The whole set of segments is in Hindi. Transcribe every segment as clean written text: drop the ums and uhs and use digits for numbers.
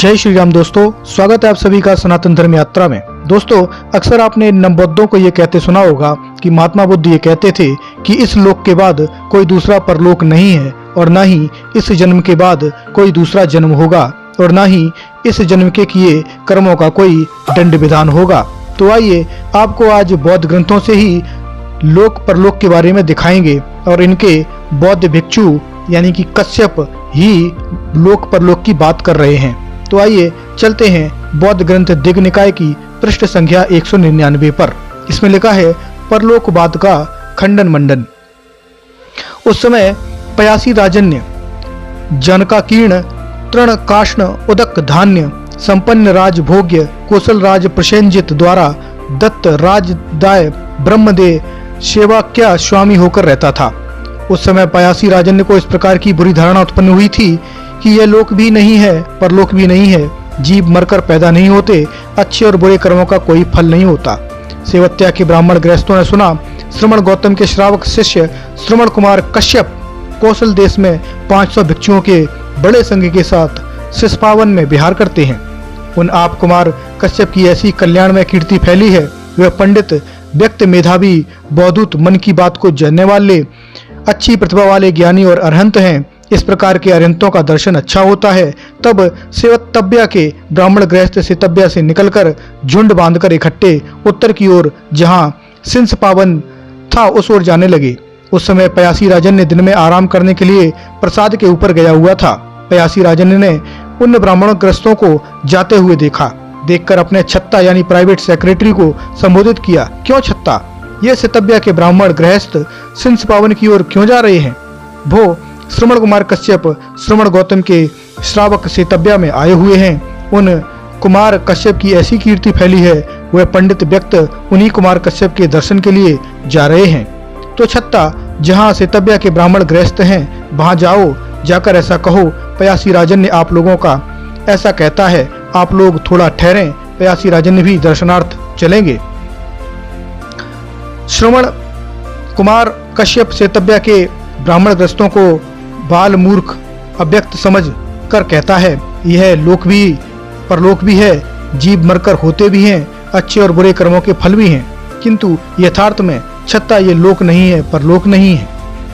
जय श्री राम दोस्तों, स्वागत है आप सभी का सनातन धर्म यात्रा में। दोस्तों, अक्सर आपने नवबुद्धों को ये कहते सुना होगा कि महात्मा बुद्ध ये कहते थे कि इस लोक के बाद कोई दूसरा परलोक नहीं है और ना ही इस जन्म के बाद कोई दूसरा जन्म होगा और ना ही इस जन्म के किए कर्मों का कोई दंड विधान होगा। तो आइए आपको आज बौद्ध ग्रंथों से ही लोक परलोक के बारे में दिखाएंगे और इनके बौद्ध भिक्षु यानी कि कश्यप ही लोक परलोक की बात कर रहे हैं। तो आइए चलते हैं बौद्ध ग्रंथ दिग्ग निकाय की पृष्ठ संख्या 199 पर। इसमें लिखा है परलोकवाद का खंडन मंडन। उस समय पयासी राजन्य जनकाकीर्ण तृण काष्ण उदक धान्य संपन्न राजभोग्य कौशल राज प्रसेनजित द्वारा दत्त राजदाय ब्रह्मदेव सेवाक्या स्वामी होकर रहता था। उस समय पयासी राजन्य को इस प्रकार की बुरी धारणा उत्पन्न हुई थी कि यह लोक भी नहीं है, परलोक भी नहीं है, जीव मरकर पैदा नहीं होते, अच्छे और बुरे कर्मों का कोई फल नहीं होता। सेवत्या के ब्राह्मण गृहस्थों ने सुना श्रमण गौतम के श्रावक शिष्य श्रमण कुमार कश्यप कौशल देश में 500 भिक्षुओं के बड़े संघ के साथ सिसपावन में विहार करते हैं। उन आप कुमार कश्यप की ऐसी कल्याण में कीर्ति फैली है, वह पंडित व्यक्त मेधावी बौद्धूत मन की बात को जानने वाले अच्छी प्रतिभा वाले ज्ञानी और अरहंत हैं। इस प्रकार के अरहंतों का दर्शन अच्छा होता है। तब सेवतब्या के ब्राह्मण गृहस्थ सेतब्या से निकलकर झुंड बांधकर इकट्ठे उत्तर की ओर जहां सिंस पावन था उस ओर जाने लगे। उस समय पयासी राजन ने दिन में आराम करने के लिए प्रसाद के ऊपर गया हुआ था। पयासी राजन ने उन ब्राह्मण ग्रस्तों को जाते हुए देखा। देखकर अपने छत्ता यानी प्राइवेट सेक्रेटरी को संबोधित किया, क्यों छत्ता, ये सेतब्या के ब्राह्मण गृहस्थ सिंस पावन की ओर क्यों जा रहे हैं? भो, श्रमण कुमार कश्यप श्रमण गौतम के श्रावक सेतब्या में आए हुए हैं। उन कुमार कश्यप की ऐसी कीर्ति फैली है, वह पंडित व्यक्त उन्हीं कुमार कश्यप के दर्शन के लिए जा रहे हैं। तो छत्ता, जहाँ सेतब्या के ब्राह्मण गृहस्थ हैं वहां जाओ, जाकर ऐसा कहो पयासी राजन ने आप लोगों का ऐसा कहता है, आप लोग थोड़ा ठहरें, पयासी राजन भी दर्शनार्थ चलेंगे। श्रमण कुमार कश्यप सेतब्या के ब्राह्मण ग्रस्तों को बाल मूर्ख अव्यक्त समझ कर कहता है, यह लोक भी परलोक भी है, जीव मरकर होते भी हैं, अच्छे और बुरे कर्मों के फल भी हैं, किंतु यथार्थ में छत्ता ये लोक नहीं है, परलोक नहीं है।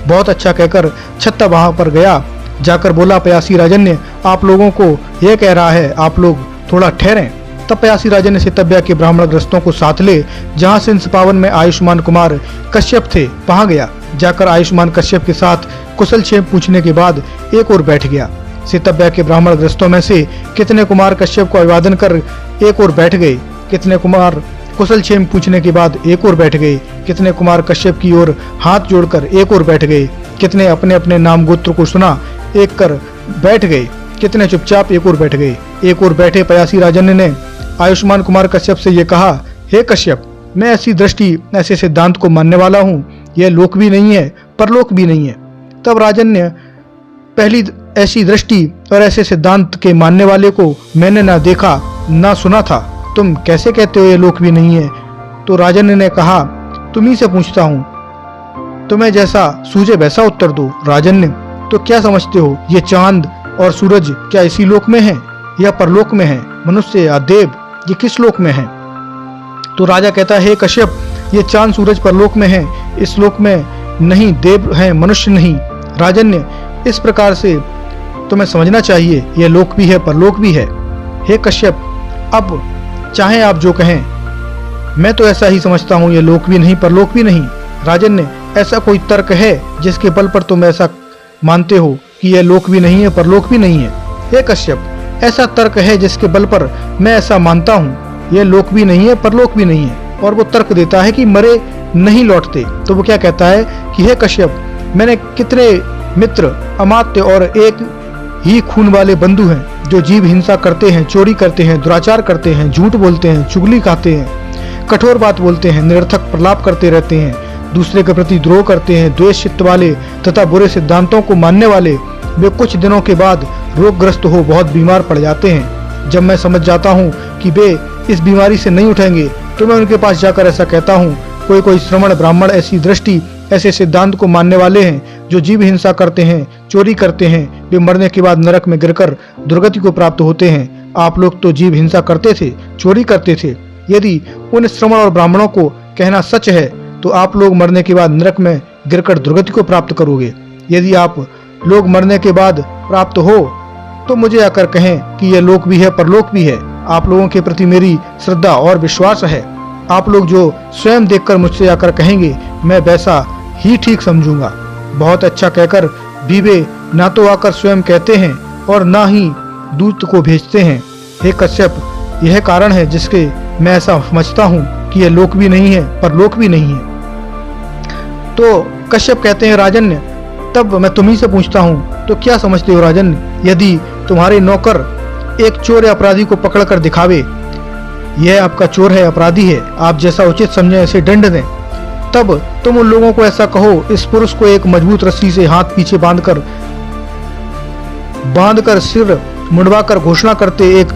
बहुत अच्छा कहकर छत्ता वहां पर गया। जाकर बोला, पयासी राजन ने आप लोगों को यह कह रहा है, आप लोग थोड़ा ठहरें। तब पयासी राजन ने सेतब्या के ब्राह्मण ग्रस्तों को साथ ले जहाँ सिंस पावन में आयुष्मान कुमार कश्यप थे वहां गया। जाकर आयुष्मान कश्यप के साथ कुशल क्षेम पूछने के बाद एक और बैठ गया। सेतब्या के ब्राह्मण ग्रस्तों में से कितने कुमार कश्यप को अभिवादन कर एक और बैठ गए, कितने कुमार कुशल क्षेम पूछने के बाद एक और बैठ गए, कितने कुमार कश्यप की ओर हाथ जोड़कर एक और बैठ गए, कितने अपने अपने नाम गोत्र को सुना एक कर बैठ गए, कितने चुपचाप एक और बैठ गए। एक और बैठे पयासी राजन ने आयुष्मान कुमार कश्यप से ये कहा, हे कश्यप, मैं ऐसी दृष्टि ऐसे सिद्धांत को मानने वाला हूँ, यह लोक भी नहीं है, परलोक भी नहीं है। तब राजन ने पहली ऐसी दृष्टि और ऐसे सिद्धांत के मानने वाले को मैंने ना देखा ना सुना था, तुम कैसे कहते हो ये लोक भी नहीं है? तो राजन ने कहा, तुम्ही से पूछता हूँ, तुम्हें जैसा सूझे वैसा उत्तर दो। राजन ने, तो क्या समझते हो, ये चांद और सूरज क्या इसी लोक में है या परलोक में है? मनुष्य या देव ये किस लोक में है? तो राजा कहता है, हे कश्यप, ये चांद सूरज परलोक में है, इस लोक में नहीं, देव है, मनुष्य नहीं। राजन ने, इस प्रकार से तुम्हें समझना चाहिए, यह लोक भी है, परलोक भी है। हे कश्यप, अब चाहे आप जो कहें, मैं तो ऐसा ही समझता हूँ, यह लोक भी नहीं, परलोक भी नहीं। राजन ने, ऐसा कोई तर्क है जिसके बल पर तुम ऐसा मानते हो कि यह लोक भी नहीं है, परलोक भी नहीं है? हे कश्यप, ऐसा तर्क है जिसके बल पर मैं ऐसा मानता हूँ, यह लोक भी नहीं है, परलोक भी नहीं है। और वो तर्क देता है कि मरे नहीं लौटते। तो वो क्या कहता है कि हे कश्यप, मैंने कितने मित्र अमात्य और एक ही खून वाले बंधु हैं जो जीव हिंसा करते हैं, चोरी करते हैं, दुराचार करते हैं, झूठ बोलते हैं, चुगली खाते हैं, कठोर बात बोलते हैं, निरर्थक प्रलाप करते रहते हैं, दूसरे के प्रति द्रोह करते हैं, द्वेष चित्त वाले तथा बुरे सिद्धांतों को मानने वाले, वे कुछ दिनों के बाद रोगग्रस्त हो बहुत बीमार पड़ जाते हैं। जब मैं समझ जाता हूँ कि वे इस बीमारी से नहीं उठेंगे तो मैं उनके पास जाकर ऐसा कहता हूँ, कोई कोई श्रमण ब्राह्मण ऐसी दृष्टि ऐसे सिद्धांत को मानने वाले हैं जो जीव हिंसा करते हैं, चोरी करते हैं, वे मरने के बाद नरक में गिरकर दुर्गति को प्राप्त होते हैं। आप लोग तो जीव हिंसा करते थे, चोरी करते थे। यदि उन श्रमण और ब्राह्मणों को कहना सच है तो आप लोग मरने के बाद नरक में गिरकर दुर्गति को प्राप्त करोगे। यदि आप लोग मरने के बाद प्राप्त हो तो मुझे आकर कहें कि यह लोक भी है, परलोक भी है। आप लोगों के प्रति मेरी श्रद्धा और विश्वास है। आप लोग जो स्वयं देखकर मुझसे आकर कहेंगे मैं वैसा ही ठीक समझूंगा। बहुत अच्छा कहकर भी वे ना तो आकर स्वयं कहते हैं और ना ही दूत को भेजते हैं। हे कश्यप, यह कारण है जिसके मैं ऐसा समझता हूँ कि यह लोक भी नहीं है, परलोक भी नहीं है। तो कश्यप कहते हैं राजन्य, तब मैं तुम्ही से पूछता हूँ तो क्या समझते हो राजन्य? यदि तुम्हारे नौकर एक चोर या अपराधी को पकड़कर दिखावे, यह आपका चोर है, अपराधी है, आप जैसा उचित समझे ऐसे दंड दें, तब तुम उन लोगों को ऐसा कहो, इस पुरुष को एक मजबूत रस्सी से हाथ पीछे बांधकर सिर मुंडवाकर घोषणा करते एक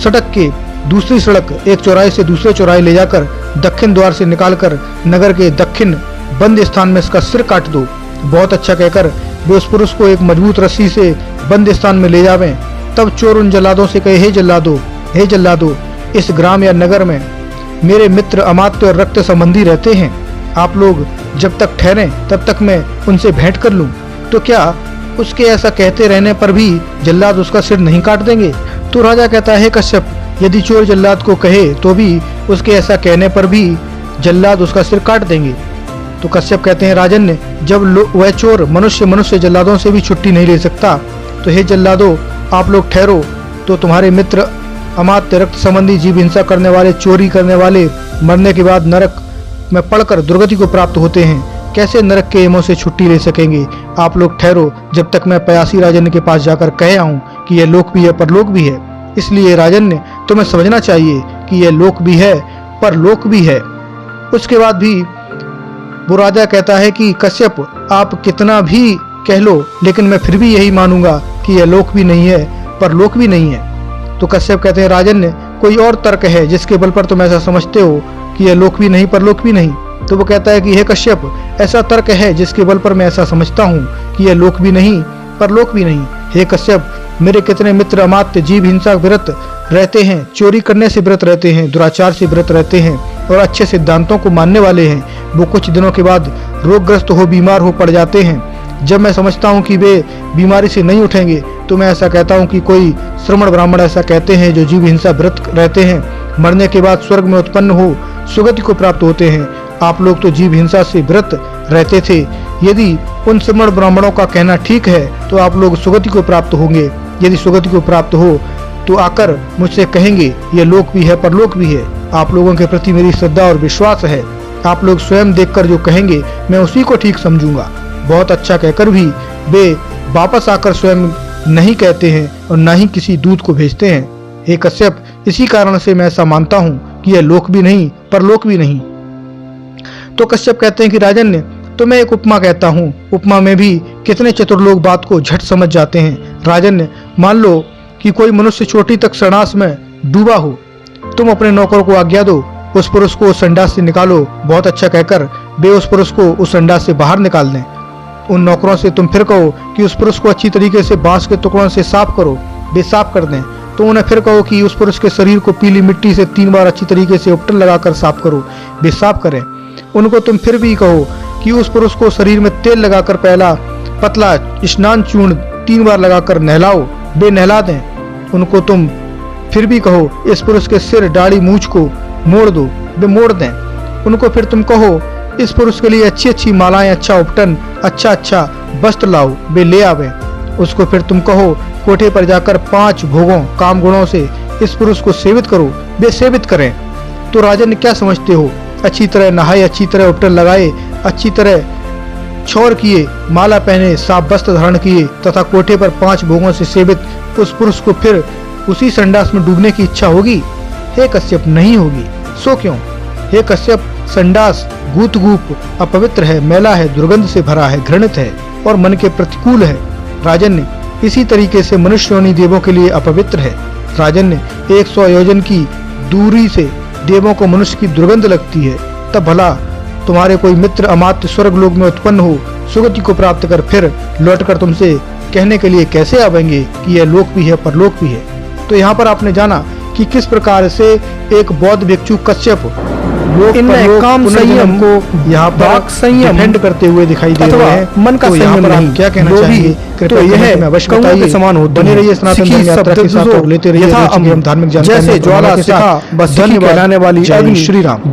सड़क के दूसरी सड़क, एक चौराहे से दूसरे चौराहे ले जाकर दक्षिण द्वार से निकालकर नगर के दक्षिण बंद स्थान में इसका सिर काट दो। बहुत अच्छा कहकर वे उस पुरुष को एक मजबूत रस्सी से बंद स्थान में ले जावें। तब चोर उन जल्लादों से कहे, हे जल्लादो, इस ग्राम या नगर में मेरे मित्र, अमात्य और रक्त संबंधी रहते हैं। आप लोग जब तक ठहरें तब तक मैं उनसे भेंट कर लूं। तो क्या उसके ऐसा कहते रहने पर भी जल्लाद उसका सिर नहीं काट देंगे? तो राजा कहता है, कश्यप, यदि चोर जल्लाद को कहे तो भी उसके ऐसा कहने पर भी जल्लाद उसका सिर काट देंगे। तो कश्यप कहते हैं, राजन्य, जब वह चोर मनुष्य जल्लादों से भी छुट्टी नहीं ले सकता, तो हे जल्लादो, आप लोग ठहरो। तो तुम्हारे मित्र, अमात्य, रक्त संबंधी, जीव हिंसा करने वाले, चोरी करने वाले मरने के बाद नरक में पड़कर दुर्गति को प्राप्त होते हैं। कैसे नरक के यमों से छुट्टी ले सकेंगे? आप लोग ठहरो जब तक मैं पयासी राजन्य के पास जाकर कह आऊं कि यह लोक भी है, परलोक भी है। इसलिए राजन्य, तुम्हें समझना चाहिए कि यह लोक भी है, परलोक भी है। उसके बाद भी वो राजा कहता है कि कश्यप, आप कितना भी कह लो, लेकिन मैं फिर भी यही मानूंगा कि यह लोक भी नहीं है, परलोक भी नहीं है। तो कश्यप कहते हैं, राजन्य, कोई और तर्क है जिसके बल पर तुम ऐसा समझते हो कि यह लोक भी नहीं, परलोक भी नहीं? तो वो कहता है कि हे कश्यप, ऐसा तर्क है जिसके बल पर मैं ऐसा समझता हूँ कि यह लोक भी नहीं, परलोक भी नहीं। हे कश्यप, मेरे कितने मित्र अमात्य जीव हिंसा व्रत रहते हैं, चोरी करने से व्रत रहते हैं, दुराचार से व्रत रहते हैं और अच्छे सिद्धांतों को मानने वाले हैं। वो कुछ दिनों के बाद रोगग्रस्त हो, बीमार हो पड़ जाते हैं। जब मैं समझता हूँ कि वे बीमारी से नहीं उठेंगे तो मैं ऐसा कहता हूँ कि कोई श्रमण ब्राह्मण ऐसा कहते हैं जो जीव हिंसा व्रत रहते हैं, मरने के बाद स्वर्ग में उत्पन्न हो सुगति को प्राप्त होते हैं। आप लोग तो जीव हिंसा से व्रत रहते थे। यदि उन श्रमण ब्राह्मणों का कहना ठीक है तो आप लोग सुगति को प्राप्त होंगे। यदि सुगति को प्राप्त हो तो आकर मुझसे कहेंगे यह लोक भी है, परलोक भी है। आप लोगों के प्रति मेरी श्रद्धा और विश्वास है। आप लोग स्वयं देखकर जो कहेंगे मैं उसी को ठीक समझूंगा। बहुत अच्छा कहकर भी वे वापस आकर स्वयं नहीं कहते हैं और न ही किसी दूत को भेजते हैं। हे कश्यप, इसी कारण से मैं ऐसा मानता हूँ कि यह लोक भी नहीं, परलोक भी नहीं। तो कश्यप कहते हैं कि राजन्य, तो मैं एक उपमा कहता हूँ। उपमा में भी कितने चतुर लोग बात को झट समझ जाते हैं। राजन्य, मान लो कि कोई मनुष्य चोटी तक संडास में डूबा हो। तुम अपने नौकर को आज्ञा दो, उस पुरुष को उस संडास से निकालो। बहुत अच्छा कहकर वे उस पुरुष को उस संडास से बाहर निकाल दें। उन नौकरों से तुम फिर कहो कि उस पुरुष को अच्छी तरीके से बांस के टुकड़ों से साफ करो। वे साफ कर दें। तो उन्हें फिर कहो कि उस पुरुष के शरीर को पीली मिट्टी से 3 बार अच्छी तरीके से उपटन लगाकर साफ करो। वे साफ करें। उनको तुम फिर भी कहो कि उस पुरुष को शरीर में तेल लगाकर पहला पतला स्नान चूर्ण 3 बार लगाकर नहलाओ। वे नहला दें। उनको तुम फिर भी कहो इस पुरुष के सिर, दाढ़ी, मूछ को मोड़ दो। वे मोड़ दें। उनको फिर तुम कहो इस पुरुष के लिए अच्छी अच्छी मालाएं, अच्छा उपटन, अच्छा वस्त्र लाओ। वे ले आवे। उसको फिर तुम कहो कोठे पर जाकर 5 भोगों, काम गुणों से इस पुरुष को सेवित करो। वे सेवित करें। तो राजन क्या समझते हो? अच्छी तरह नहाए, अच्छी तरह उपटन लगाए, अच्छी तरह छौर किए, माला पहने, साफ वस्त्र धारण किए तथा कोठे पर 5 भोगों से सेवित उस पुरुष को फिर उसी संडास में डूबने की इच्छा होगी? हे कश्यप, नहीं होगी। सो क्यों? हे कश्यप, संडास गूत-गूप अपवित्र है, मैला है, दुर्गंध से भरा है, घृणित है और मन के प्रतिकूल है। राजन्य, इसी तरीके से मनुष्य योनि देवों के लिए अपवित्र है। राजन्य, 100 योजन की दूरी से देवों को मनुष्य की दुर्गंध लगती है। तब भला तुम्हारे कोई मित्र अमात्य स्वर्ग लोक में उत्पन्न हो, सुगति को प्राप्त कर फिर लौटकर तुमसे कहने के लिए कैसे आवेंगे कि यह लोक भी है, परलोक भी है? तो यहाँ पर आपने जाना कि किस प्रकार से एक बौद्ध भिक्षु कश्यप लोक इनमें काम संयम को यहाँ पर वाक संयम डिफेंड करते हुए दिखाई दे रहे हैं। मन का तो यहाँ संयम पर नहीं, आप क्या कहना जो भी चाहेंगे? तो कृपया यह कमेंट में अवश्य कौओं के बताइए। समान होती बने हैं। रहिए सनातन सीखी धर्म यात्रा के शब्द साथ जो और लेते रहिए यथा रोचक एवं धार्मिक जानकारी जैसे ज्वाला के साथ। शिखा बस धन्यवाद। कहलाने वाली जय अग्नि श्री राम।